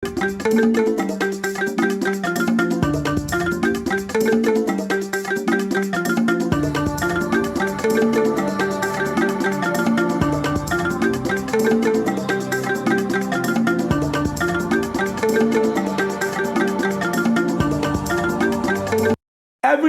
Every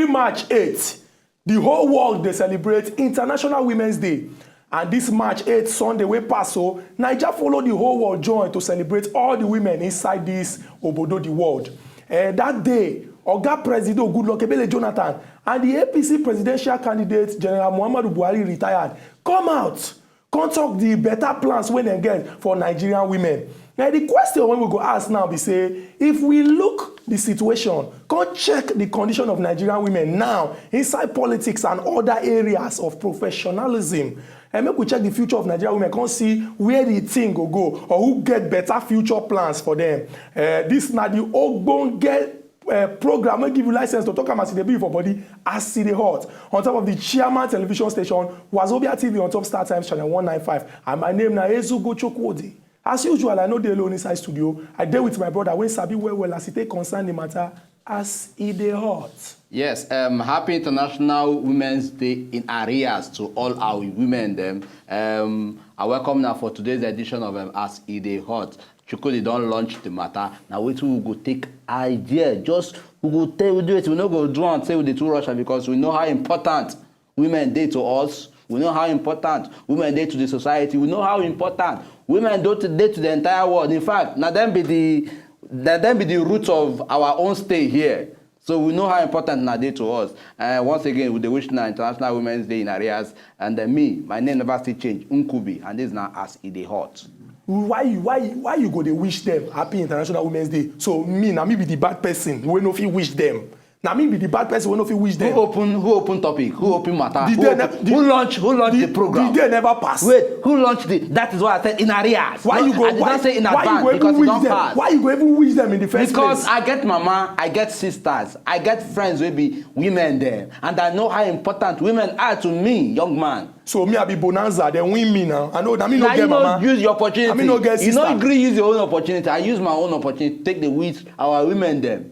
March 8th, the whole world they celebrate International Women's Day. And this March 8th, Sunday, we pass so, Nigeria follow the whole world join to celebrate all the women inside this Obodo the world. That day, Oga President Goodluck Ebele Jonathan and the APC presidential candidate General Muhammadu Buhari retired. Come out, come talk the better plans when they get for Nigerian women. Now the question when we go ask now be say, if we look the situation, come check the condition of Nigerian women now inside politics and other areas of professionalism. And make we check the future of Nigerian women, come see where the thing go or who get better future plans for them. This na the ogbonge program will give you license to talk about CDB for body as CD Hot on top of the chairman television station Wazobia TV on top Star Times channel 195. And my name na Ezugo Chokwodi. As usual, I know dey alone inside studio. I dey with my brother when sabi well as he take concern the matter as E Dey Hot. Yes, happy International Women's Day in arrears to all our women them. I welcome now for today's edition of As E Dey Hot. Chukudi don't launch the matter. Now we will go take idea. Just we go tell we do it. We not go do and say with the two Russia because we know how important women dey to us. We know how important women dey to the society. We know how important women dey to the entire world. In fact, now them be the roots of our own stay here. So we know how important na dey to us. Once again, with the wish now International Women's Day in arrears, and me, my name never still change, Nkubi, and this now As E Dey Hot. Why you go dey wish them happy International Women's Day? So me be the bad person wey no fit wish them. Now me be the bad person wey no fit wish them. Who open topic? Who open matter? Who launched the program? The day never pass. Wait, who launched it? That is what I said in arrears. Why you go? I did not say in advance because it don't pass. Why you go even wish them in the first place? Because I get mama, I get sisters, I get friends wey be women there, and I know how important women are to me, young man. So me I be bonanza, then win me now. I know that me no get mama. Use your opportunity. I mean no get sister. You know agree use your own opportunity. I use my own opportunity to take the with our women there.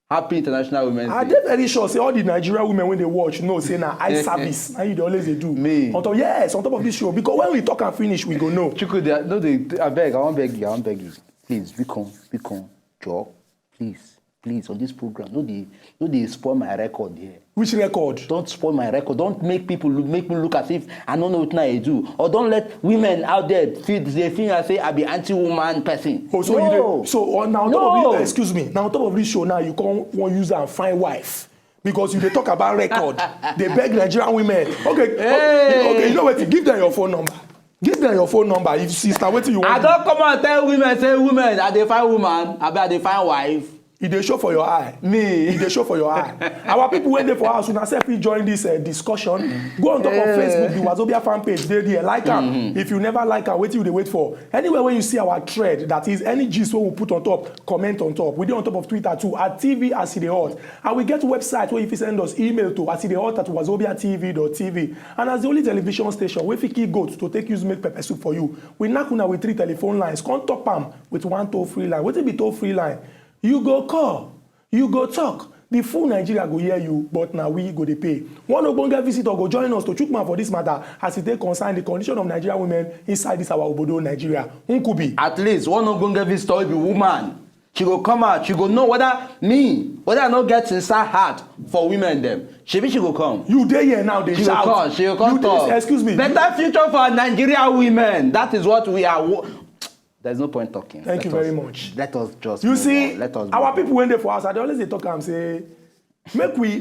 Happy International Women's Day. I dey very sure say all the Nigerian women when they watch know say na eye service and you dey always dey do. Me. On top of this show because when we talk and finish we go know. Chukudi, I won't beg you. Please, become, Joe. Please, on this program, no they spoil my record here. Which record? Don't spoil my record. Don't make me look as if I don't know what I do. Or don't let women out there feel I say I be anti-woman person. Oh, so no. Now on top of this, excuse me. Now on top of this show now you can't want use and find wife. Because you they talk about record, they beg Nigerian women. Okay, you know what? Give them your phone number. Give them your phone number. If sister, what do you want? I don't come and tell women, say women, I dey find woman, I dey find wife. It dey show for your eye. Me. It dey show for your eye. Our people when they for us, when I say please join this discussion, go on top of Facebook, the Wazobia fan page, there, like them. If you never like them, what you they wait for? Anywhere when you see our thread, that is any gist we will put on top, comment on top. We do on top of Twitter too, at TV as E Dey Hot. And we get a website where if you send us email to asideyhot@wazobiatv.tv. And as the only television station, where if you go to take use make pepper soup for you, we knock on with 3 telephone lines, come top them with 1 toll-free line. What will be toll-free line? You go call, you go talk. The full Nigeria go hear you, but now we go dey pay. One ogbonge visitor go join us to chook mouth for this matter as it take concern the condition of Nigerian women inside this our Obodo Nigeria. Nkubi. At least one ogbonge visitor will be woman. She go come out, she go know whether I no get inside heart for women them. She go come. You dey here now, they shout. She will come talk. Excuse me. Better future for Nigerian women. That is what we are. There's no point talking. Thank you very much. Let us just. You see, let us our people when they for us, I always they talk and say, make we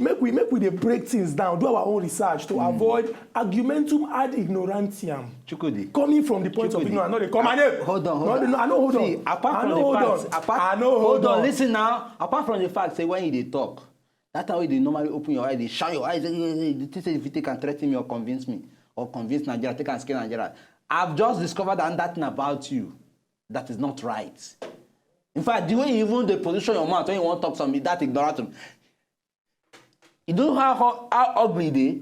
they break things down, do our own research to avoid argumentum ad ignorantiam. Chukudi. Coming from the point of ignorance. No, they come and hold on. No, I know hold on. See, apart from the facts, hold on. Listen now. Apart from the fact, say when you they talk, that's how they normally open your eyes, they shine your eyes. They say if you can threaten me or convince Nigeria, take and scare Nigeria. I've just discovered that thing about you. That is not right. In fact, the way you even the position your mouth when you want to talk something, that ignorant. You don't know how ugly they.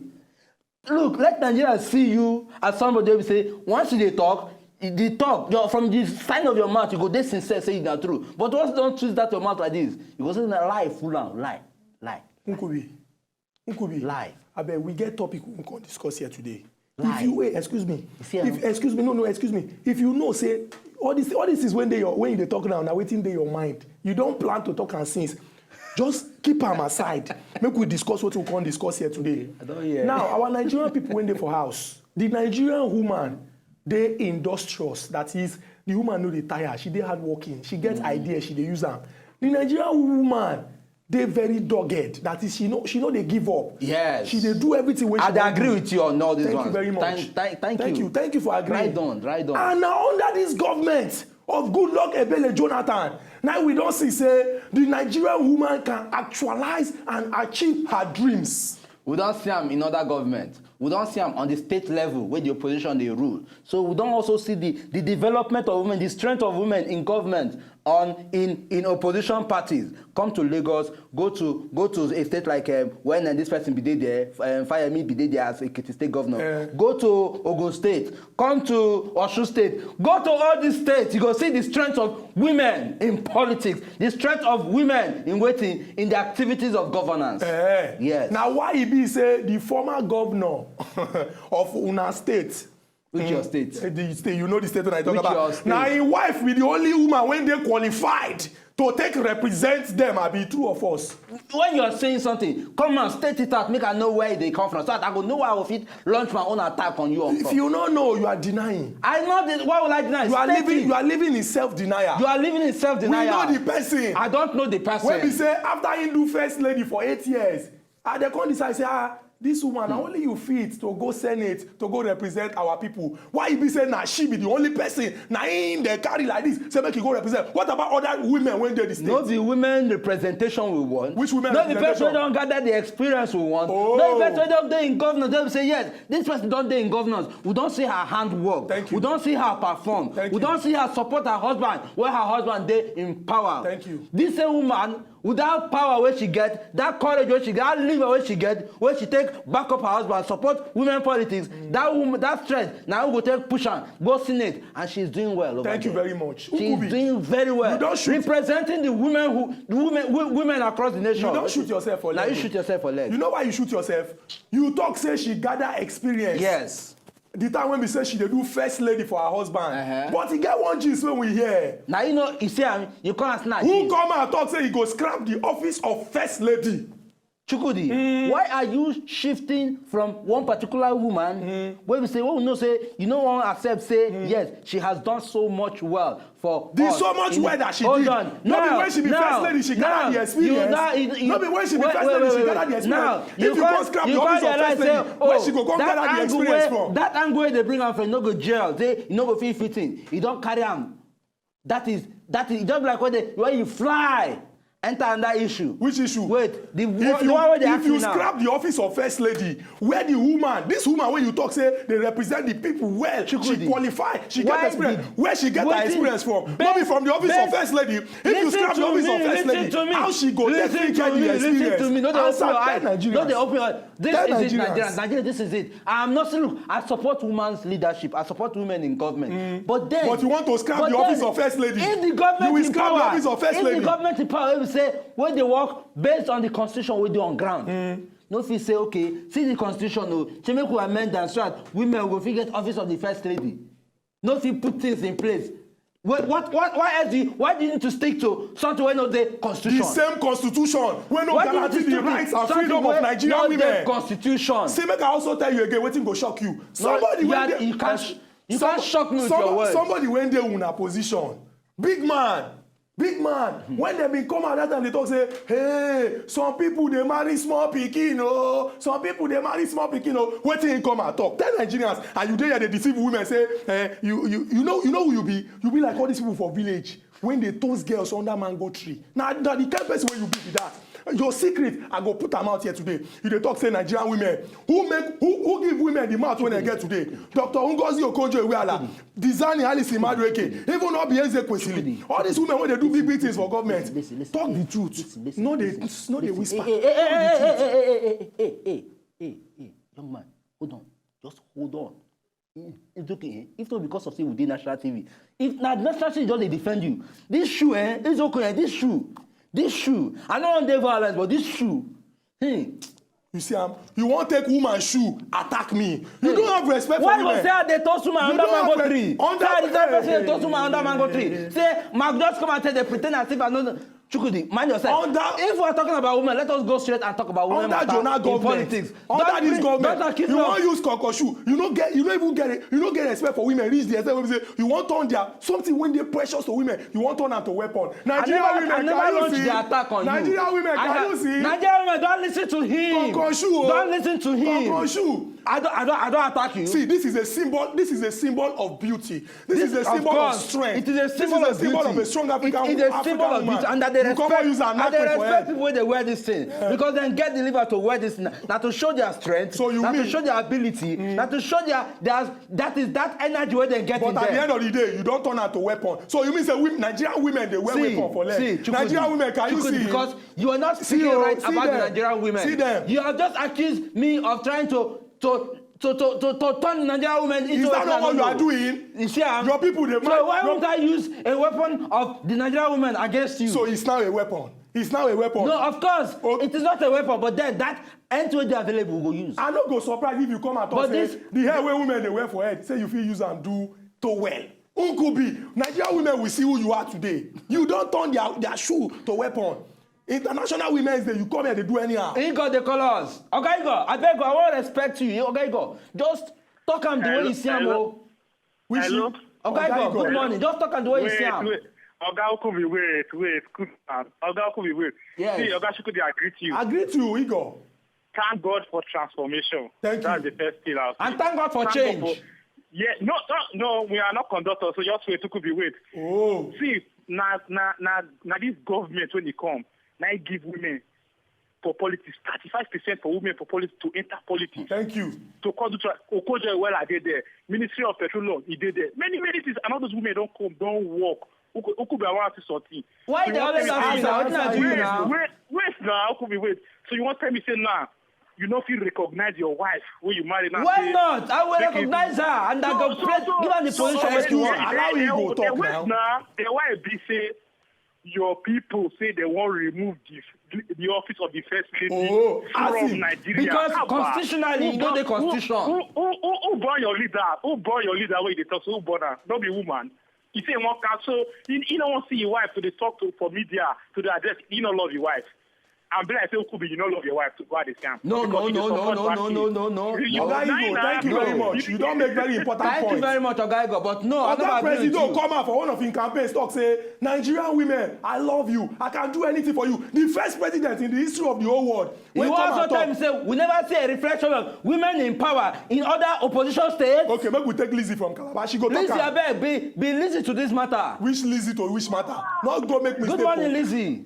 Look, let Nigeria see you as somebody will say, once they talk, the talk, from the sign of your mouth, you go dey sincere, say it na true. But once don't twist that your mouth like this, you go say na lie, full on, lie. Nkubi. Lie. I bet we get topic we can discuss here today. Lie. If you wait, excuse me. Excuse me. If you know, say all this is when they talk now, waiting they your mind. You don't plan to talk and since. Just keep them aside. Make we discuss what we can discuss here today. I don't hear. Now, our Nigerian people when they for house, the Nigerian woman, they industrious. That is, the woman know they tire. She they hardworking. She gets ideas. She they use them. The Nigerian woman, they very dogged. That is, she know they give up. Yes. She they do everything. When I agree with you on all this one. Thank you very much. Thank you. Thank you for agreeing. Right on. And now under this government of Goodluck Ebele Jonathan, now we don't see say the Nigerian woman can actualize and achieve her dreams. We don't see them in other government. We don't see them on the state level where the opposition they rule. So we don't also see the development of women, the strength of women in government in opposition parties. Come to Lagos, go to a state like when this person be there, Fayemi be there as a state governor. Go to Ogun State, come to Osun State, go to all these states. You go see the strength of women in politics, the strength of women in the activities of governance. Yes. Now why he be say the former governor of Una State? Which your state? The state, you know the state that I talk Which about. Now his wife be the only woman when they qualified to represent them. I be true or false? When you're saying something, come and state it out, make I know where they come from. So that I go know where I will fit launch my own attack on you. If you don't know, you are denying. I know this. Why would I deny? You are living in self-denial. You are living in self-denial. We know the person. I don't know the person. When we say after he do first lady for 8 years, they come decide say this woman, only you fit to go Senate, to go represent our people. Why you be saying now she be the only person, now in the carry like this, say make you go represent. What about other women when they the state? Not the women representation we want. Which women not the person don't gather the experience we want. Oh. Not the person don't dey in governance. They say yes, this person don't dey in governance. We don't see her handwork. Thank you. We don't see her perform. Thank we you. don't see her support her husband where her husband dey in power. Thank you. This same woman, with that power where she get, that courage where she get, that liver where she get, where she take back up her husband, support women politics, that woman, that strength, now we go take push her, go Senate, and she's doing well over Thank you there. very much. She's doing very well. You don't shoot. Representing the women across the nation. You don't shoot yourself for leg. Now you shoot yourself for leg. You know why you shoot yourself? You talk say she gather experience. Yes. The time when we say she dey do first lady for her husband. But he get one gist when we hear. Now you know, you see, you can't snatch. Who come and talk say he go scrap the office of first lady? Chukudi, why are you shifting from one particular woman where we say, well, no, say, you know, one accept, say, yes, she has done so much well for There's us. so much well that she Hold did. on. Not be when she be first lady, she gather the experience. Not be when she be first lady, she gather the experience. Now, if you can't scrap the office of first lady, where she go come gather the experience from? That angle where they bring her from, no go jail, say, you no go feel fitting. You don't carry am. That is just like when you fly. Enter under issue. Which issue? Wait, the if one if you scrap the office of first lady, where the woman, this woman when you talk say they represent the people well, Chukudi. she qualify, she get experience. Where she get her experience from? Not be from the office of first lady. If you scrap the office of first lady, how she go get the experience? Listen to me. No, they open your eyes. Nigerians. No, they open your eyes. This Tell is it, Nigerians. Nigeria. Nigeria, this is it. I'm not saying, look, I support women's leadership. I support women in government. But you want to scrap the office of first lady. If the government you will in scrap power, the office of first lady. If the government in power, we say, when they work based on the constitution we do on ground. No fit say, okay, see the constitution, no, she make we amend and so that women will fit get office of the first lady. No fit put things in place. Why do you need to stick to something when not the constitution? The same constitution when no guarantee the rights and freedom of Nigerian women. Constitution. See, make I also tell you again, wetin go shock you. Somebody you can't shock me with your words. Somebody when they in a position, big man, when they been come out that time they talk say, hey, some people they marry small pikin, oh, some people they marry small pikin, oh. Wetin he come and talk? Tell Nigerians, and you there they deceive women say, you know who you be? You be like all these people for village when they toast girls under mango tree. Now the kind of person when you be with that. Your secret, I go put them out here today. You dey talk say Nigerian women who give women the mouth when they get today. Dr. Ngozi Okonjo-Iweala, Dizani Alice Madueke, even Obieze Kwesili. All these women when they do big things for government, talk the truth. No, they whisper. Hey, young man, hold on. Just hold on. It's okay. If not because of say we did national TV. If not national TV don't they defend you. This shoe, it's okay. This shoe. I don't want violence, but this shoe. You see, you want to take woman's shoe, attack me. You don't have respect for women. Why you say they toss woman under mango tree? Say the person they toss woman under mango tree. Say Mark just come and tell they pretend as if I know. Chukudi, mind yourself. If we are talking about women, let us go straight and talk about women under Jonah government, politics. Under this government, you want use kokoshu. You don't even get it. You don't get respect for women. Reach the extent where say you want turn their something when they precious to women. You want turn them to weapon. Nigerian women, can you see? Nigerian women, can you see? Nigerian women, don't listen to him. Kokoshu, don't listen to him. Kokoshu. I don't attack you. See, this is a symbol. This is a symbol of beauty. This is a symbol of strength. It is a symbol of beauty. Of a strong African woman. It is a symbol of beauty, and that they respect people when they wear this thing because then get delivered to wear this now to show their strength, to show their ability, now to show that energy where they get in there. But at the end of the day, you don't turn out to weapon. So you mean say Nigerian women they wear weapon for leg? Nigerian women, can you see? Because you are not speaking right about the Nigerian women. See them. You have just accused me of trying to turn Nigerian women into. Is that not what you are doing? You see, your people they. So why won't I use a weapon of the Nigerian women against you? So it's now a weapon. It's now a weapon. No, of course. Okay. It is not a weapon, but then that end-to-end available we go use. I no go surprise if you come and talk say the hair wey women they wear for head say you fit use and do to well. Unkubi, Nigerian women will see who you are today. You don't turn their shoe to weapon. International Women's Day, you come here, they do anyhow. He got the colors. Okay, Igor, I beg you, I want to respect you. Okay, Igor, just talk him the way you see him. Hello? Okay, Igor, good morning. Just talk him the way you see him. Oga Okubi, wait. Good man. Oga Okubi, wait. Yes. See, Oga Shukudi, I greet you. I greet you, Igor. Thank God for transformation. Thank That's you. the first thing I'll say. And thank God for change. Yeah, no, we are not conductors, so just wait, Okubi, wait. Oh. See, now this government, when they come, now give women for politics, 35% for women for politics to enter politics. Thank you. To call to Okojo, well, I did there. Ministry of Petroleum, he did there. Many things, and all those women don't come, don't work. Okubi, I want to sorting. Why they always ask now? Wait now, Okubi, wait. So you want to tell me, say now, you don't feel recognize your wife when you marry now? Why not? I will recognize her and I go give her the position where she wants. Allow you go talk now. The why be say your people say they want to remove the office of the first lady from Nigeria. Because constitutionally, you know the constitution. Who born your leader? Who born your leader? Where they talk? Who born her? Don't be woman. He say one council. You don't want to see your wife to the talk to for media to the address. You don't love your wife. And be like say Okubi, you don't love your wife to go at the scam. No. Ogaigo, thank you very much. You don't make very important points. Thank you very much, Ogaigo. But no, I never agree with you. Come out for one of his campaigns talk say Nigerian women, I love you. I can do anything for you. The first president in the history of the whole world. You also tell me say we never see a reflection of women in power in other opposition states. Okay, maybe we take Lizzie from Calabar. She go talk. Lizzie, I beg, be Lizzie to this matter. Which Lizzie to which matter? Not go make mistake. Good morning, Lizzie.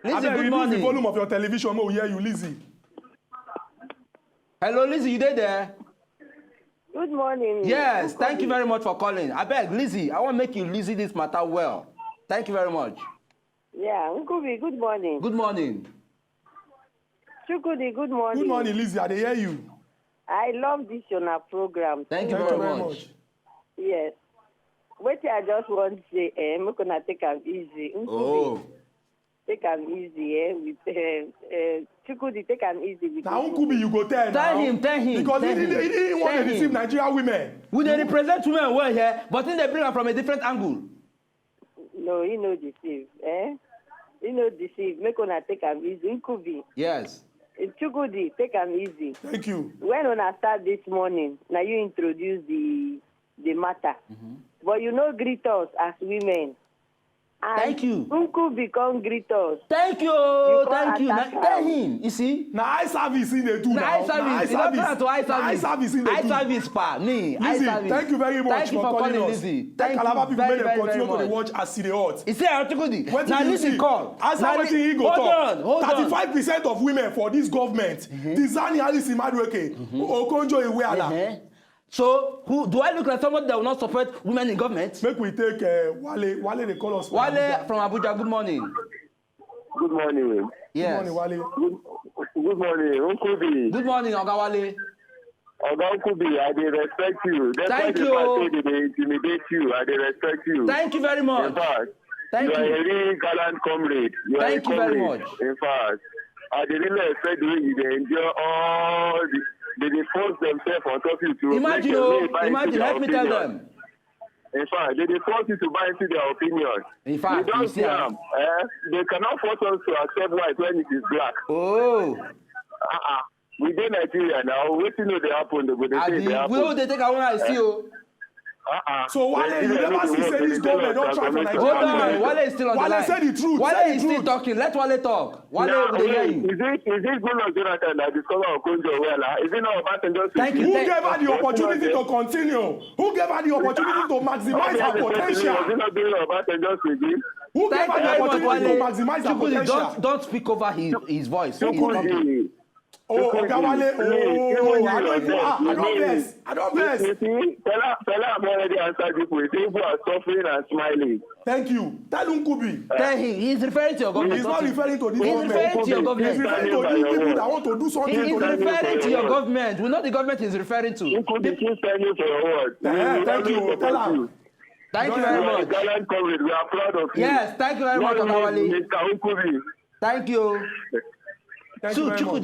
Lizzie, good morning. The volume of your television, we hear you, Lizzie. Hello, Lizzie, you there? Good morning. Yes, thank you very much for calling. I beg, Lizzie, I want to make you Lizzie this matter well. Thank you very much. Yeah, Nkubi, good morning. Good morning. Chukudi, good morning. Good morning, Lizzie, I hear you. I love this on our program. Thank you very much. Yes. Wait, I just want to say, I'm going to take it easy. Oh. Take am easy, with Chukudi, take am easy with now Nkubi, you go tell him. Because he didn't want to deceive Nigerian women. We they represent women well here, but then they bring them from a different angle. No, he no deceive, He no deceive. Make una take am easy. Nkubi. Yes. Chukudi, take am easy. Thank you. When una start this morning, now you introduce the matter. Mm-hmm. But you know greet us as women. And thank you. Nkubi come greet us. Thank you. Thank you. Tell him. You see? Now eye service in the do now. Eye service. Eye service in the do. Eye service pa me. Lizzie, thank you very much for calling us. Lizzie. Thank Calabar people make them continue to watch as E Dey Hot. You see, Artikudi. Now listen, call. As I waiting, he go talk. Hold on. 35% of women for this government. Tizani Alice Imadueke. Okonjo Iweala. So, who do I look like someone that will not support women in government? Make we take Wale. They call us. Wale from Abuja. Good morning. Good morning. Yes. Good morning, Wale. Good morning, Nkubi. Good morning, Oga Wale. Ogankubi, I dey respect you. Thank you. They intimidate you. I dey respect you. Thank you very much. In fact, Thank you are a really gallant comrade. Thank you very much. In fact, I dey really respect the way you dey endure all the. They force themselves on top of you to imagine, let me tell them. In fact, they force you to buy into their opinion. In fact, you see they cannot force us to accept white when it is black. Oh. Within Nigeria now, waiting to happen. We will take our own I see you. So Wale, you never see say this government don't try for Nigeria. Hold on, Wale is still on the line. Wale said the truth. Wale is still talking. Let Wale talk. Wale will hear you. Is it Goodluck Jonathan that discovered Okonjo Iweala? Is it not about just Thank you. Who gave her the opportunity to continue? Who gave her the opportunity to maximize her potential? Was it not doing Obasanjo's regime? Who gave her the opportunity to maximize her potential? Don't speak over his voice. Oh, Ogawale, I don't bless. You see, Fela have already answered you. People are suffering and smiling. Thank you. Tell Nkubi. Tell him. He's referring to your government. He's not referring to this government. He's referring to your government. He's referring to these people that want to do something. He's referring to your government. We know the government he's referring to. Nkubi, keep standing for your word. Thank you. Tell her. Thank you very much. Gallant comrade, we are proud of you. Yes, thank you very much, Okawale. Mr. Nkubi. Thank you. Thank you very much.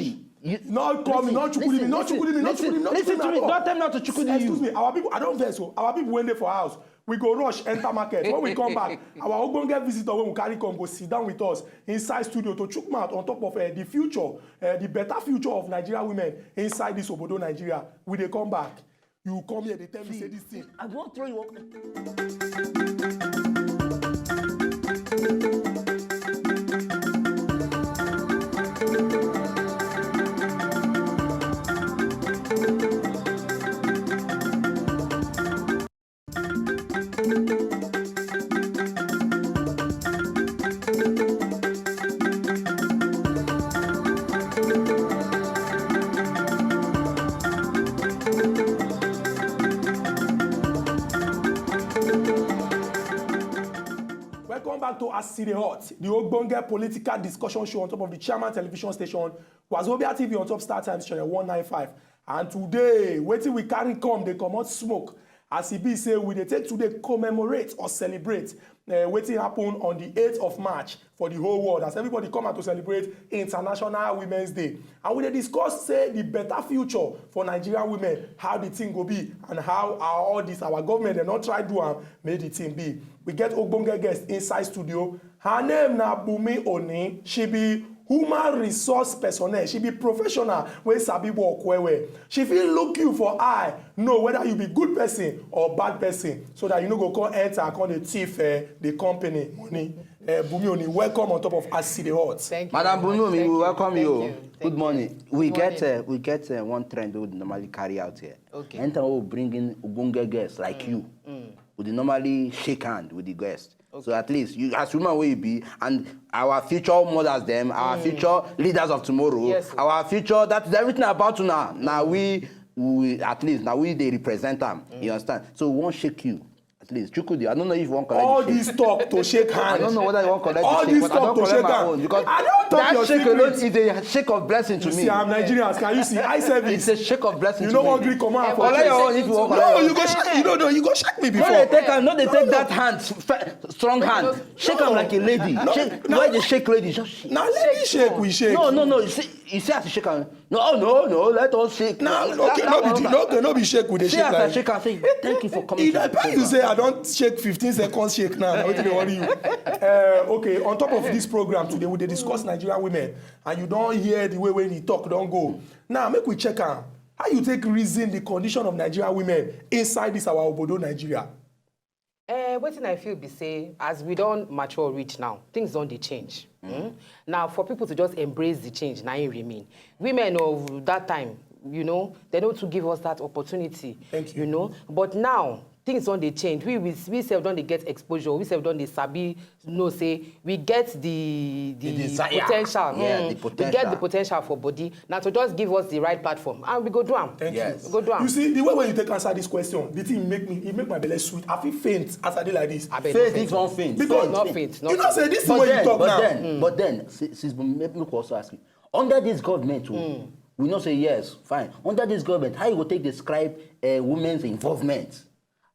Not call me, not Chukudi, not Chukudi, not Chukudi, not Listen to me, don't tell me not to Chukudi you. Excuse me, our people, I don't vex so. Our people when they for house, we go rush, enter market. When we come back, our Ogbonge visitor when we carry come go sit down with us inside studio to chook mouth on top of the future, the better future of Nigerian women inside this Obodo Nigeria. We they come back. You come here, they tell me say this thing. I won't throw you. Welcome back to E DEY HOT, the Ogbonge political discussion show on top of the Chairman television station, Wazobia TV on top Star Times channel 195. And today, waiting we carry come, they come out smoke. As e be say, we dey take today commemorate or celebrate wetin happen on the 8th of March for the whole world as everybody come out to celebrate International Women's Day. And we dey discuss say the better future for Nigerian women, how the thing go be and how all this our government dem not try do am make the thing be. We get Ogbonge guest inside studio. Her name na Bumi Oni. She be human resource personnel. She be professional wey sabi work well. She fit look you for eye, know whether you be good person or bad person, so that you no go come enter come dey thief the company money. Bumi Oni, welcome on top of E DEY HOT. Thank you. Madam Bumi Oni, we welcome you. Good morning. We get one trend we would normally carry out here. Okay. Enter we bring in Ogbonge guests like you. We normally shake hand with the guest. Okay. So at least you, as women will be, and our future mothers, them, our future leaders of tomorrow, yes, our future. That's everything about to now. Now we at least now they represent them. You understand? So we won't shake you. At least Chukudi, I don't know if you want to collect all this talk to shake hands. I don't know whether you want to collect all this talk to shake hands. Because I don't talk that your shake secret. alone is a shake of blessing to me. See, I'm Nigerian. Can you see? I service. It's a shake of blessing. You to know me. what Greek command for? No, you go. No, you go shake. You don't know. You go shake me before. No, they take that hand, strong hand. Shake them like a lady. Why they shake lady? Just shake. Now lady shake, we shake. No. You see as you shake hand. No. Let us shake. No, be shake with the shake. See as I shake hand, say thank you for coming. You say I don't shake 15 seconds shake now. What do they worry you? Okay, on top of this program today, we discuss Nigerian women, and you don't hear the way when you talk, don't go. Now, make we check out how you take reason the condition of Nigerian women inside this our Obodo Nigeria. Wetin I feel be say, as we don't mature reach now, things don't dey change. Now, for people to just embrace the change, now it remain. Women of that time, you know, they don't to give us that opportunity. Thank you. You know, but now things don't they change. We self don't they get exposure. We self don't they sabi. No say we get the potential. Yeah, the potential. We get the potential for body. Now to just give us the right platform, and we go do am. Thank you. Go do am. You see, the way when you take answer this question, the thing make my belly sweet. I feel faint as I do like this. Faint is one faint. Because not faint. You know, say this is what you talk now. But then, since me also ask you, under this government, we not say yes, fine. Under this government, how you go take describe women's involvement?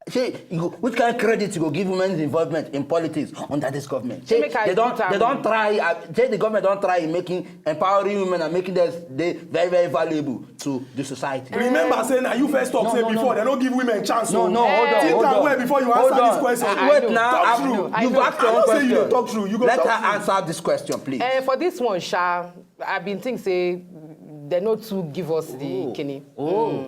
Say, which kind of credit you go give women's involvement in politics under this government? Say, they don't try. Say the government don't try in making empowering women and making them very, very valuable to the society. Remember saying that you first talk before they don't give women chance. Hold on. Wait before you answer this question. Wait now. You've asked your own question. You don't talk through. Let her answer this question, please. For this one, Sha, I've been thinking say they not to give us the kidney.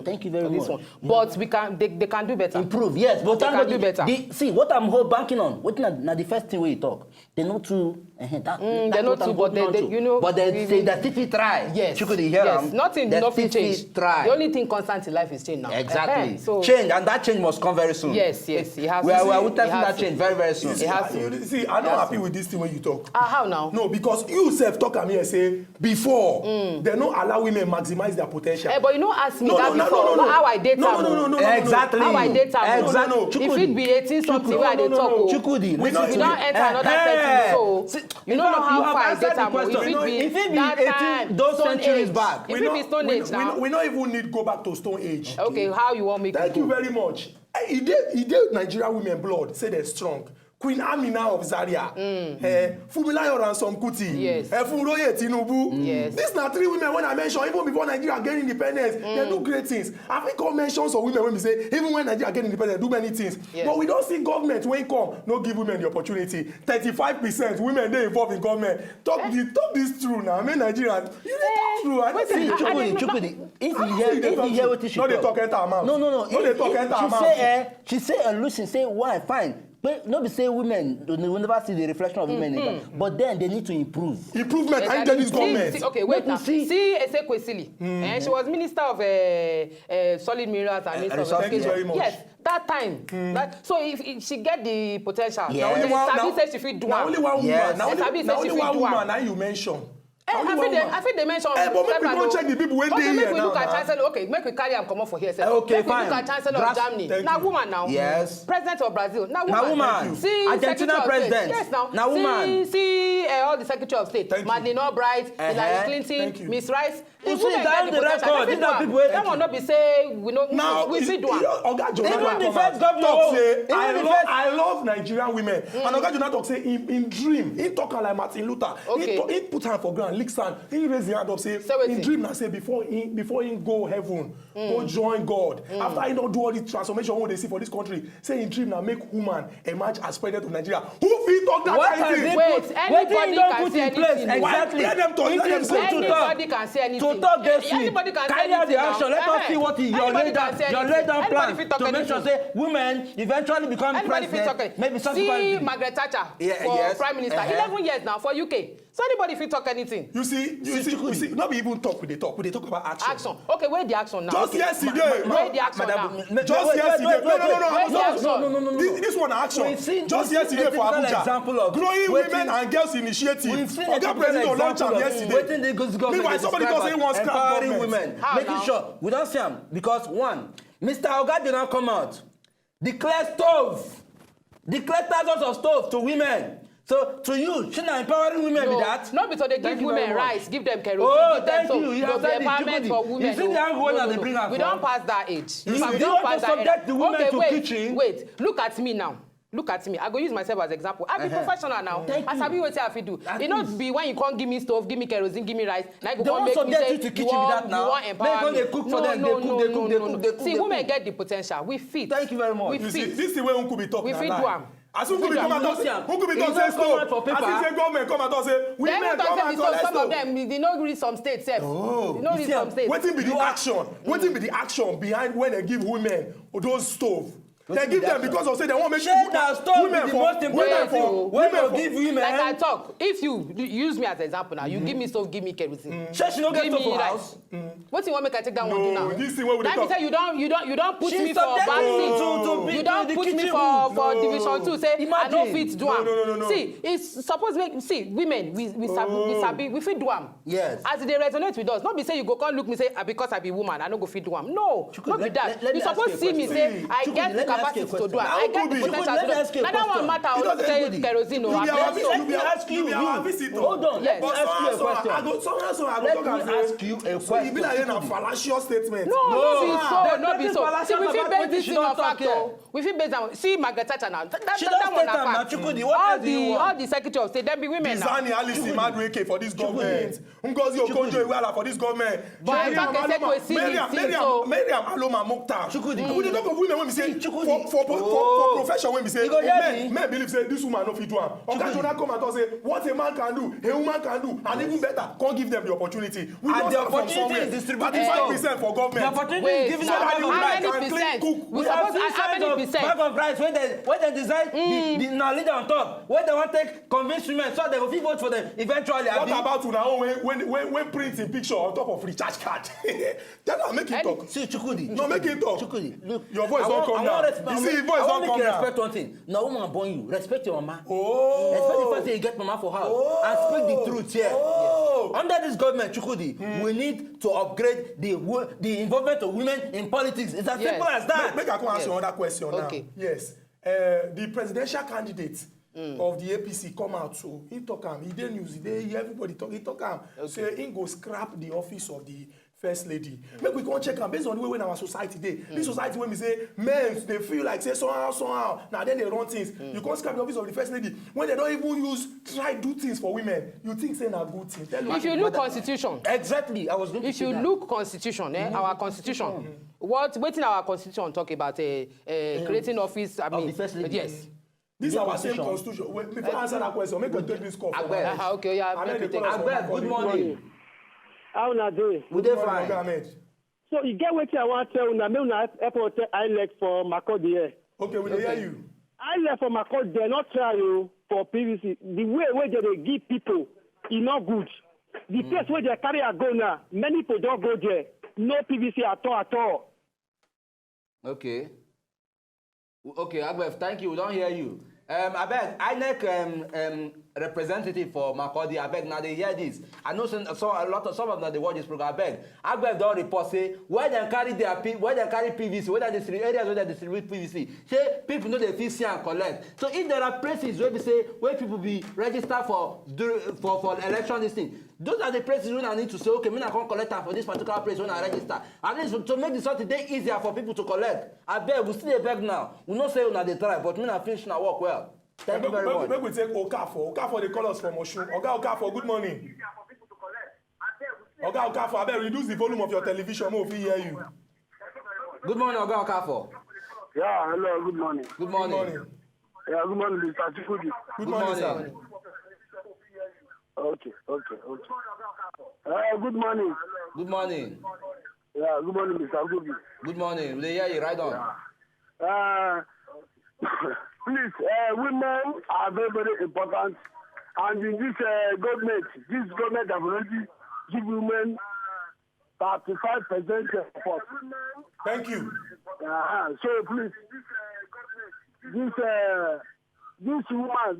Thank you very much. One. But we can, they can do better. Improve, yes, but they can do better. See, what I'm banking on, what now the first thing we talk, they not to, they're not to, but they, you know, but they say that if you try, yes, you could hear them. Nothing change. Try. The only thing constant in life is change now. Exactly. So change, and that change must come very soon. Yes, it has. We are witnessing that change very, very soon. See, I'm not happy with this thing when you talk. How now? No, because you self talk at me and say before they don't allow women maximize their potential. But you know, ask me that before. How I date No. Exactly. How I date exactly. If it be 18 something where they talk, we don't enter another setting. So you don't know how far I date am. If it be 18 those centuries back, if it be Stone Age now, we don't even need go back to Stone Age. Okay, how you want me? Thank you very much. He did Nigerian women blood say they're strong. Queen Amina of Zaria, Fumilayo Ransom Kuti, yes. Funroye Tinubu. Yes. These are three women when I mention, even before Nigeria gain independence, they do great things. I think all mentions of women when we say, even when Nigeria gain independence, they do many things. Yes. But we don't see government when come, no give women the opportunity. 35% women they involved in government. Talk this true now. I mean Nigerians, you talk true. I see, Chukudi, if you hear what she talk. No, they talk enter her mouth. No. No, they talk enter her mouth. She say, listen, say, why, fine. But not be say women, we never see the reflection of women, but then they need to improve. Improvement, I get this government. Okay, wait now. See Ese Kwesili. She was Minister of Solid Minerals and Minister of Thank you very much. Yes, that time. So if she get the potential, yes. Sabi says she fit do now only one woman. Yes. Now only one woman now you mention. I think they mentioned. But make people check the people when they here now. Make we look at Chancellor. Okay, make we carry am come up for here. Okay, fine. Look at Chancellor of Germany. Now woman now. Yes. President of Brazil. Now woman. See Argentina president. Yes, now woman. See all the Secretary of State. Madeleine Albright, Hillary Clinton, Miss Rice. You see down the record. These are people. That one not be say we know. We see do one. Even the first governor. I love Nigerian women. And Oga Jonathan talk say in dream. He talk like Martin Luther. He put hand for ground, lick sand. He raise the hand up say in dream now say before he go heaven, go join God. After he don't do all the transformation what they see for this country, say in dream now make woman emerge as president of Nigeria. Who fit talk that kind of thing? Wait, anybody can say anything. Exactly. Let them talk. Anybody can say anything. To talk this week, Anybody can say carry out the action. Let us see what your laid down plan to make sure say women eventually become president. Maybe see Margaret Thatcher for prime minister. 11 years now for UK. So anybody fit talk anything. You see, not be even talk. We talk about action. Action. Okay, where the action now? Just yesterday. Where the action now? Just yesterday. No. This one action. Just yesterday for Abuja. Growing Women and Girls Initiative. Oga President launched am yesterday. Meanwhile, somebody can say one scrap women. Making sure we don't see them because one, Mr. Oga did not come out. Declare thousands of stoves to women. So to you, shouldn't empowering women be that? Not because they give women rights, give them kerosene. Oh, thank you. You have said empowerment for women. You see the young one that they bring out. We don't pass that age. You don't want to subject the women to kitchen. Wait, look at me now. Look at me. I go use myself as example. I be professional now. I sabi what I fit do. It not be when you can't give me stove, give me kerosene, give me rice. Now you go make me say you want empower me. They cook for them. They cook. See, women get the potential. We fit. Thank you very much. We fit. This is the way Uncle be talking. We fit do am. As soon as we come out, say stop. As if the government come out and say women come out and say some of them they don't read some states. They don't read some states. What be the action? What be the action behind when they give women those stove? They give them because of say they want to make women for give women. Like I talk, if you use me as an example now, you give me stove, give me kerosene. She no get stove for house. What you want make I take that one do now? This thing where we talk. Say you don't put me for backseat. You don't put me for division 2. Say I don't fit do am. No. See, it's supposed make women we fit do am. Yes. As they resonate with us, not be say you go come look me say because I be woman I no go fit do am. No, not be that. You supposed see me say I get capacity to do it. I get the potential to do it. That one matter of say kerosene or Let me ask you. Hold on. Let me ask you a question. Let me ask you a question. You be like a fallacious statement. No, be so. See, we feel based this thing on factor. We feel based on. See, Margaret Thatcher now. That one na fact. All the secretary of state, them be women now. Design Alice Madueke for this government. Ngozi Okonjo-Iweala for this government. But Miriam Aloma Mokhtar. We dey talk of women when we say for profession when we say men believe say this woman no fit do am. Occasionally come and talk say what a man can do, a woman can do, and even better, can't give them the opportunity. We and the opportunity is distributed. 35% for government. The opportunity is given to how many percent? We suppose how many percent? Bag of rice when they decide the leader on top, when they want to take convince women so they will vote for them eventually. What about when printing picture on top of recharge card? Tell her, make him talk. See, Chukudi. No, make him talk. Chukudi, look. Your voice don't come down. You see, your voice don't come down. Respect one thing. Now, woman born you. Respect your mama. Respect the fact that you get mama for her. And speak the truth here. Yes. Under this government, Chukudi, we need to upgrade the involvement of women in politics. It's as simple as that. Make I come answer another question now. Yes. The presidential candidate of the APC come out, so he talk him. He did news. Everybody talk. He talk him. So he go scrap the office of the first lady. Make we go check am based on the way in our society dey. This society when we say men they feel like say somehow now then they run things. You can't scrap the office of the first lady when they don't even try do things for women. You think say na good thing. If you look constitution, exactly. I was going to say that. If you look constitution, our constitution, waiting our constitution talk about creating office. I mean, the first lady. Yes. This is our same constitution. Before I answer that question, make we take this call. Okay, yeah. Agbeb, good morning. How una dey? We dey fine. So you get wetin I wan tell una, make una help us tell ILEC for Makurdi here. Okay, we hear you. ILEC for Makurdi dey not try for PVC. The way they give people, e not good. The place where they carry a go now, many people don't go there. No PVC at all. Okay. Okay, Agbeb, thank you. We don't hear you. I beg, INEC representative for Makurdi, I beg, now they hear this. I know some of them they watch this program. I beg, Agbeb don't report say where they carry PVC, where they distribute areas where they distribute PVC. Say people know they feel see and collect. So if there are places where we say where people be registered for election, this thing, those are the places when I need to say, okay, me I can't collect for this particular place when I register. At least to make the sort of day easier for people to collect. I beg, we still beg now. We not say una they try, but me I finish now work well. Thank you very much. Maybe we take Okafor. Okafor, they call us from Oshun. Okafor, good morning. Okafor, I beg, reduce the volume of your television. More if we hear you. Good morning, Okafor. Yeah, hello, good morning. Good morning. Yeah, good morning, Mr. Chukudi. Good morning, sir. Okay. Good morning. Good morning. Yeah, good morning, Mr. Gubi. Good morning. We hear you right on. Please, women are very, very important. And in this government have already given women 35% support. Thank you. So please, this woman,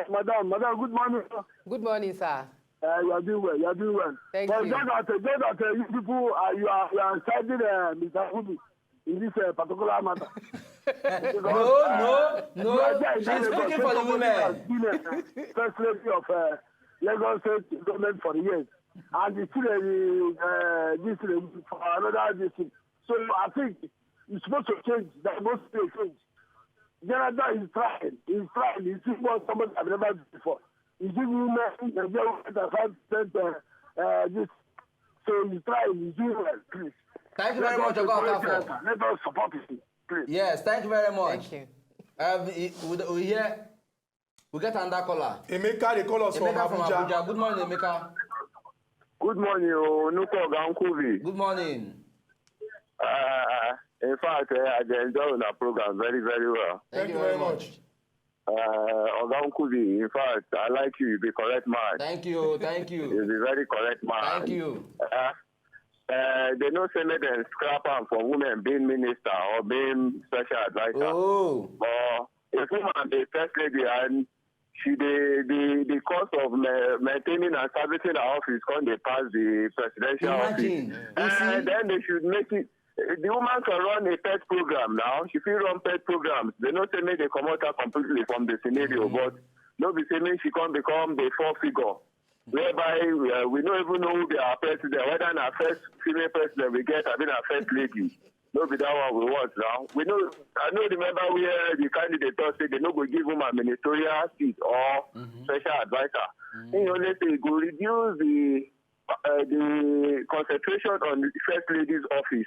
madam, good morning. Good morning, sir. You are doing well. Thank you. Just that you people, you are siding Mr. Gubi in this particular matter. No. She's speaking for the women. First lady of Lagos State government for years. And it's still for another district. So I think it's supposed to change. That must be a change. Canada is trying. He's seeing what somebody has never done before. He's giving women the 5% this. So he's trying. He's doing well, please. Thank you very much, Okafor. Let us support him, please. Yes, thank you very much. Thank you. We get another caller. Emeka, they call us from Abuja. Good morning, Emeka. Good morning, Nuko Gankuvi. Good morning. In fact, I enjoy the program very, very well. Thank you very much. Gankuvi, in fact, I like you. You be correct man. Thank you. You be very correct man. Thank you. They don't say that they scrap them for women being minister or being special advisor. Oh. But if woman be first lady and the cost of maintaining and servicing the office when they pass the presidential office, then they should make it. The woman can run a pet program now. She can run pet programs. They not say me they come out completely from the scenario, but no be say me she can become the fourth figure. Whereby we don't even know who they are president, whether our first female president we get, I mean our first lady. No be that one we want now. We know, I know remember where the candidate thought say they no go give him a ministerial seat or special advisor. You know, let's say go reduce the concentration on the first lady's office.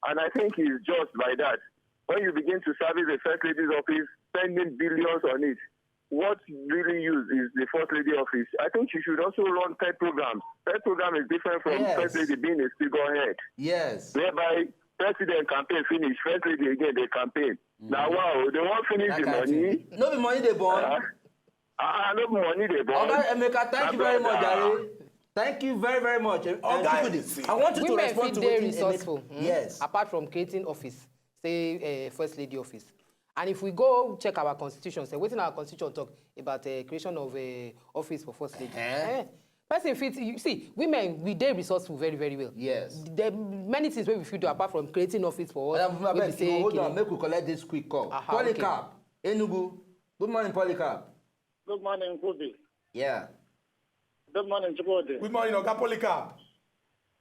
And I think it's just by that. When you begin to service the first lady's office, spending billions on it, what really used is the first lady office. I think you should also run pet programs. Pet program is different from first lady being a figurehead. Yes. Whereby president campaign finish, first lady again they campaign. Now wow, they won't finish the money. No be money they born. No be money they born. Okay, Emeka, thank you very much, Jare. Thank you very, very much. I want you to respond to what resourceful. Yes. Apart from creating office, say first lady office. And if we go check our constitution, say what's in our constitution talk about creation of office for first lady. Person fit, you see, women we dey resourceful very, very well. Yes. There are many things we fit do apart from creating office for us. Hold on, make we collect this quick call. Polycarp, Enugu. Good morning, Polycarp. Good morning, Kobe. Yeah. Good morning, Chukode. Good morning, Oga Polycarp.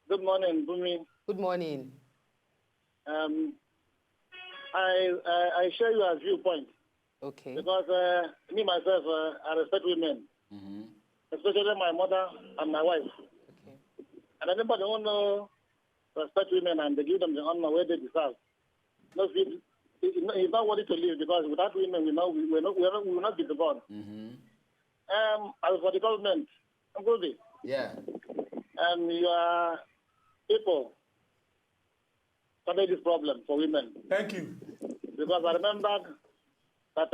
Good morning, Bumi. Good morning. I share your viewpoint. Okay. Because me myself, I respect women, especially my mother and my wife. Okay. And anybody who know respect women and they give them the honor where they deserve. No, he's not worthy to live because without women, we will not be born. As for the government, I'm good. Yeah. And your people solve this problem for women. Thank you. Because I remember that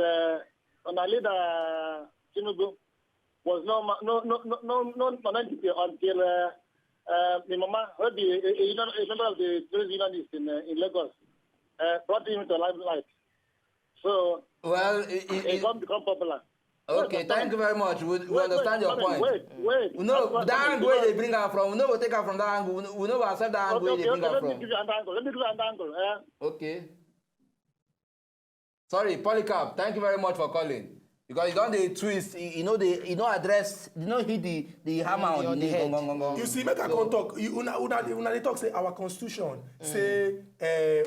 when I leader Tinubu was no entity until my mama heard a member of the trade unionists in Lagos brought him to limelight. So well, it become popular. Okay, thank you very much. We understand your point. Wait. No, that angle where they bring her from, we know we'll take her from that angle. We know we'll accept that angle where they bring her from. Let me give you another angle. Okay. Sorry, Polycarp, thank you very much for calling. Because you don't the twist, you know address, you know hit the hammer on the head. You see, make a talk. Una talk say our constitution say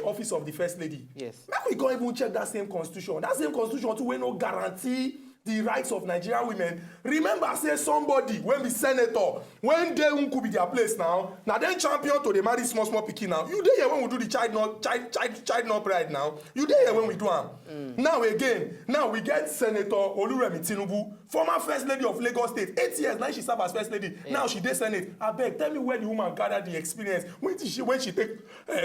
office of the first lady. Yes. Make we go even check that same constitution. That same constitution too, we no guarantee the rights of Nigerian women. Remember, say somebody when be senator, when they could be their place now then champion to the marry small pikin now. You there when we do the child not bride now. You there when we do them. Now we get Senator Oluremi Tinubu, former first lady of Lagos State. 8 years now she serve as first lady. Yeah. Now she dey Senate. I beg, tell me where the woman gathered the experience when she take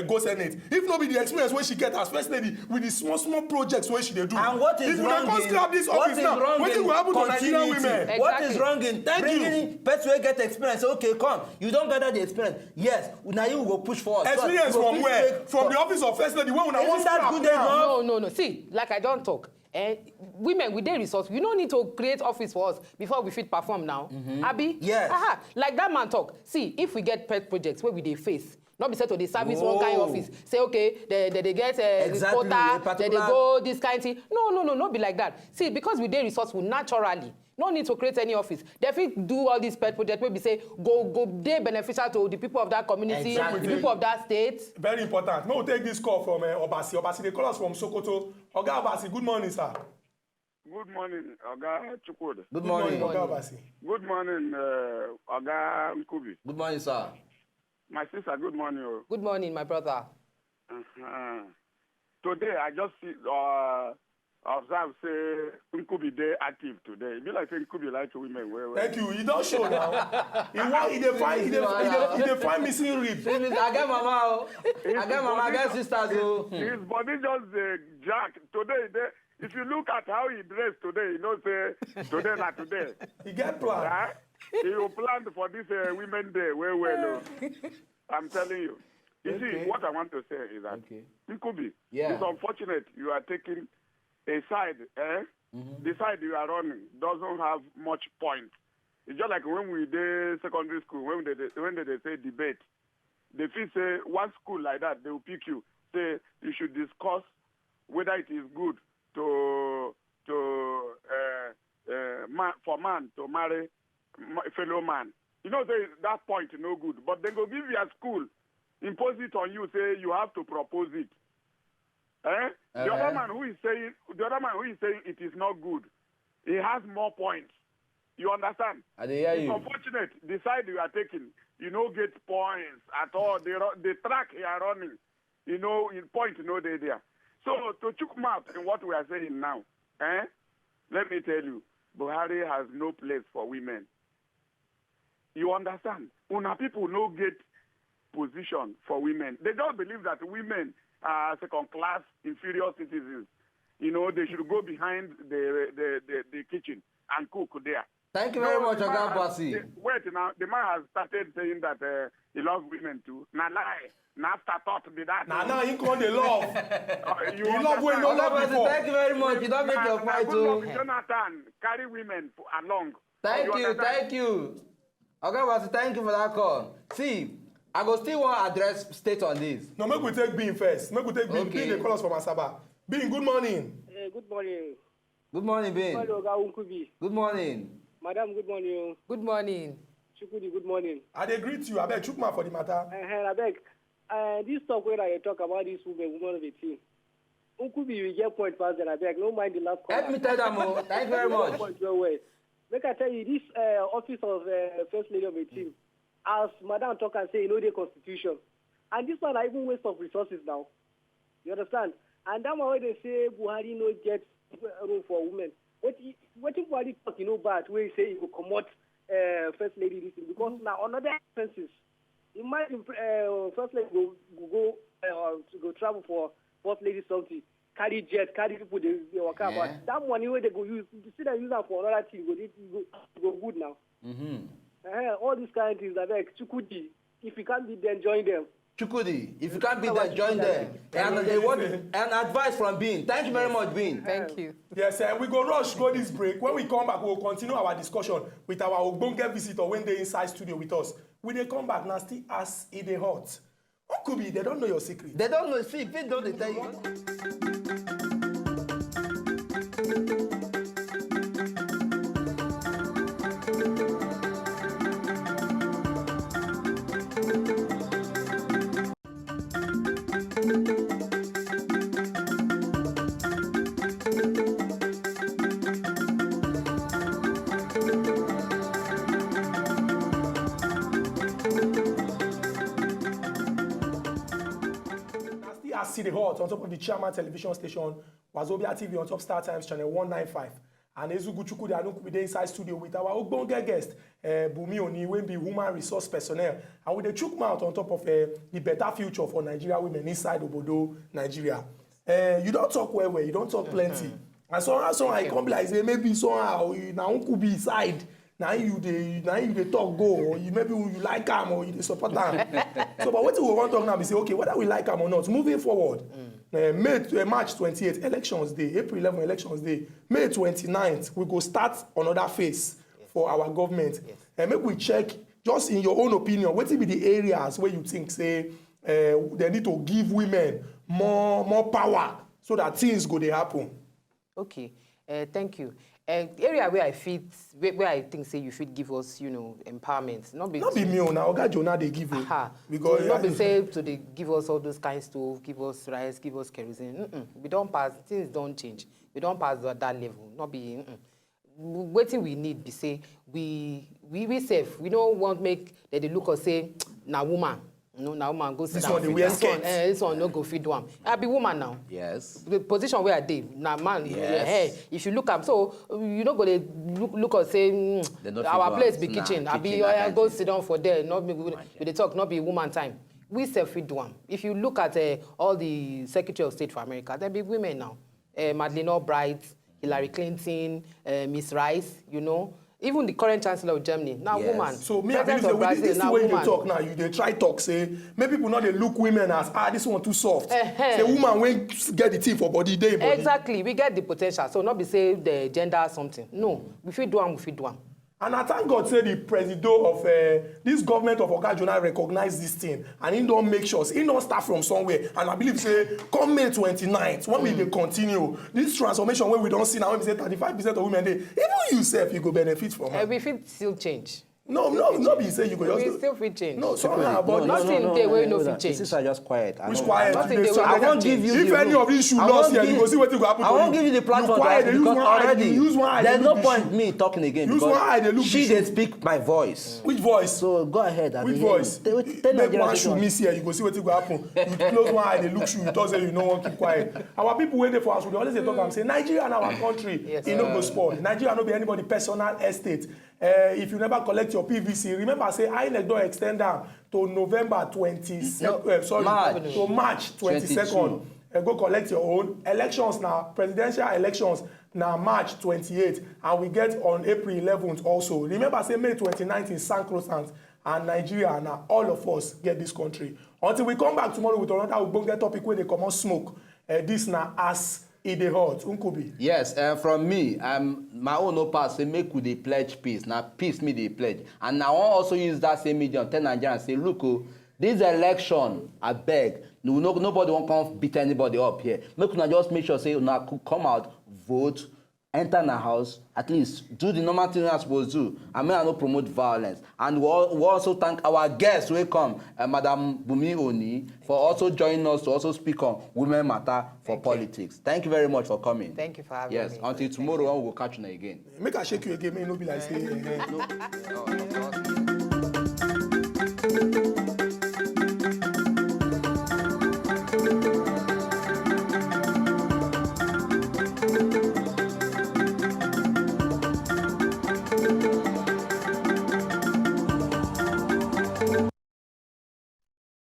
go Senate. If not be the experience when she get as first lady with the small projects when she dey do. And what is wrong in this office now? What will happen to Nigerian women? Exactly. What is wrong in bringing person wey get experience? Okay, come. You don't gather the experience. Yes, now you will push forward. Experience from where? From the office of first lady. When una want that good enough? No. See, like I don't talk. Women with their resource, we don't need to create office for us before we fit perform now. Abi? Yes. Like that man talk. See, if we get pet projects where we they face, not be said to the service one kind of office. Say, okay, they get quota, they go this kind of thing. No, be like that. See, because we they resourceful naturally, no need to create any office. They fit do all these pet projects where we say, go they beneficial to the people of that community, the people of that state. Very important. We'll take this call from Obasi. Obasi, they call us from Sokoto. Oga Obasi, good morning, sir. Good morning, Oga Chukwude. Good morning, Oga Obasi. Good morning, Oga Nkubi. Good morning, sir. My sister, good morning. Good morning, my brother. Today, I just observe, say, Nkubi Day active today. It be like Nkubi like women. Thank you. You don't show now. He find missing rib. I get mama. I get sisters. His body just jack. Today, if you look at how he dressed today, you know, say, today not today. He get planned. Right? He will plan for this Women Day. Well. I'm telling you. You see, what I want to say is that Nkubi, it's unfortunate you are taking a side, the side you are running doesn't have much point. It's just like when we did secondary school, when they say debate. they feel say one school like that, they will pick you. Say you should discuss whether it is good for man to marry a fellow man. You know, that point no good. But they go give you a school, impose it on you, say you have to propose it. The other man who is saying it is not good, he has more points. You understand? It's unfortunate. The side you are taking, you don't get points at all. The track you are running, you know, in point, you know, they're there. So to chook mouth in what we are saying now, let me tell you, Buhari has no place for women. You understand? Una people no get position for women. They don't believe that women are second-class, inferior citizens. You know, they should go behind the kitchen and cook there. Thank you very much, Oga Basi. Wait now, the man has started saying that he loves women too. Nah, lie. Now afterthought be that. Nah, he called the love. You love when no love before. Thank you very much. You don't make your point too. Jonathan, carry women along. Thank you. Oga Basi, thank you for that call. See, I go still want to address state on this. No, make we take Bean first. Make we take Bean. Bean, they call us from Asaba. Bean, good morning. Good morning. Good morning, Bean. Good morning. Madam, good morning. Good morning. Chukudi, good morning. I dey greet you. I beg, Chukma for the matter. I beg. This talk where I talk about this woman of the team. Unkubi, you get point pass and I beg. No mind the last call. Help me tell them more. Thank you very much. Make I tell you, this office of First Lady of the team, as Madam talk and say, you know the Constitution. And this one are even waste of resources now. You understand? And that's why they say Buhari no get room for women. What if Buhari talk, you know, bad where he say he will come out First Lady this thing? Because now another expenses. Imagine First Lady go travel for First Lady something. Carry jet, carry people they work out. But that money where they go use, you see them use that for another thing, go good now. All these kind of things are like Chukudi. If you can't be there, join them. Chukudi, if you can't be there, join them. And they want an advice from Bean. Thank you very much, Bean. Thank you. Yes, we go rush, go this break. When we come back, we will continue our discussion with our Ogbonge visitor when they inside studio with us. When they come back, now still ask E DEY HOT. What could be? They don't know your secret. They don't know. See, if they don't, they tell you. E DEY HOT on top of the Chairman television station, Wazobia TV on top Star Times channel 195. And Ezugu Chukudi Anukubi dey inside studio with our Ogbonge guest, Bumi Oni, wey be human resource personnel. And with the chook mouth on top of the better future for Nigeria women inside Obodo, Nigeria. You don't talk well, you don't talk plenty. And somehow I come like say maybe somehow na Unkubi side. Now you dey talk go, or maybe you like am or you dey support am. So, but what we want to talk now is say, okay, whether we like am or not, moving forward, March 28th, elections day, April 11th, elections day, May 29th, we go start another phase for our government. And make we check, just in your own opinion, what will be the areas where you think, say, they need to give women more power so that things go dey happen. Okay, thank you. Area where I think say you should give us, you know, empowerment. Not be me now. Oga Jonah they give you. Because so not be say to they give us all those kinds of give us rice, give us kerosene. We don't pass. Things don't change. We don't pass that level. Not be. Waiting we need be say we safe. We don't want make that they look or say na woman. No, now woman go sit down. This one no go feed one. I be woman now. Yes. The position where I did, now man. Yes. Hey, if you look up, so you not gonna look or say our place be kitchen. I be go sit down for there. Not be with the talk. Not be woman time. We self feed one. If you look at all the Secretary of State for America, there be women now. Madeleine Albright, Hillary Clinton, Miss Rice. You know. Even the current chancellor of Germany, now woman. So me, I believe that this way you talk now, they try talk, say, maybe people not they look women as, this one too soft. Say woman when get the teeth for body, day body. Exactly, we get the potential. So not be say the gender something. No, we fit do one, And I thank God say the president of this government of Oga Jonah recognize this thing and he don't make sure he don't start from somewhere. And I believe say come May 29th when we dey continue this transformation when we don't see now when we say 35% of women dey even you sef you go benefit from it. We fit still change. No be say you go just. We still fit change. No, somehow about nothing dey wey no fit change. Sisters are just quiet. Which quiet? I won't give you. If any of these should lost here, you go see what you go happen to you. I won't give you the platform because already there's no point me talking again because she dey speak my voice. Which voice? So go ahead. Which voice? Make one shoe miss here, you go see what you go happen. You close one eye, they look shoe. You talk say you no want keep quiet. Our people waiting for us. We always dey talk and say Nigeria and our country, it no go spoil. Nigeria no be anybody personal estate. If you never collect your PVC, remember say INEC don extend down to November 22nd. To March 22nd. Go collect your own. Elections now, presidential elections now March 28th, and we get on April 11th also. Remember say May 29th is sacrosanct, and Nigeria now all of us get this country. Until we come back tomorrow with another Ogbonge topic where they come on smoke. This now as E dey hot. Unkubi. Yes, from me, my own no pass say make we dey pledge peace. Now peace me dey pledge. And I want also use that same medium, tell Nigerians say, look, this election, I beg, nobody won't come beat anybody up here. Make una just make sure say una could come out, vote, enter in the house, at least do the normal thing we're supposed to do. I mean, I don't promote violence. And we also thank our guests who come, Madam Bumi Oni, for also joining us to also speak on women matter for politics. Thank you very much for coming. Thank you for having me. Yes, until tomorrow, we will catch you again. Make I shake you again, may no be like say.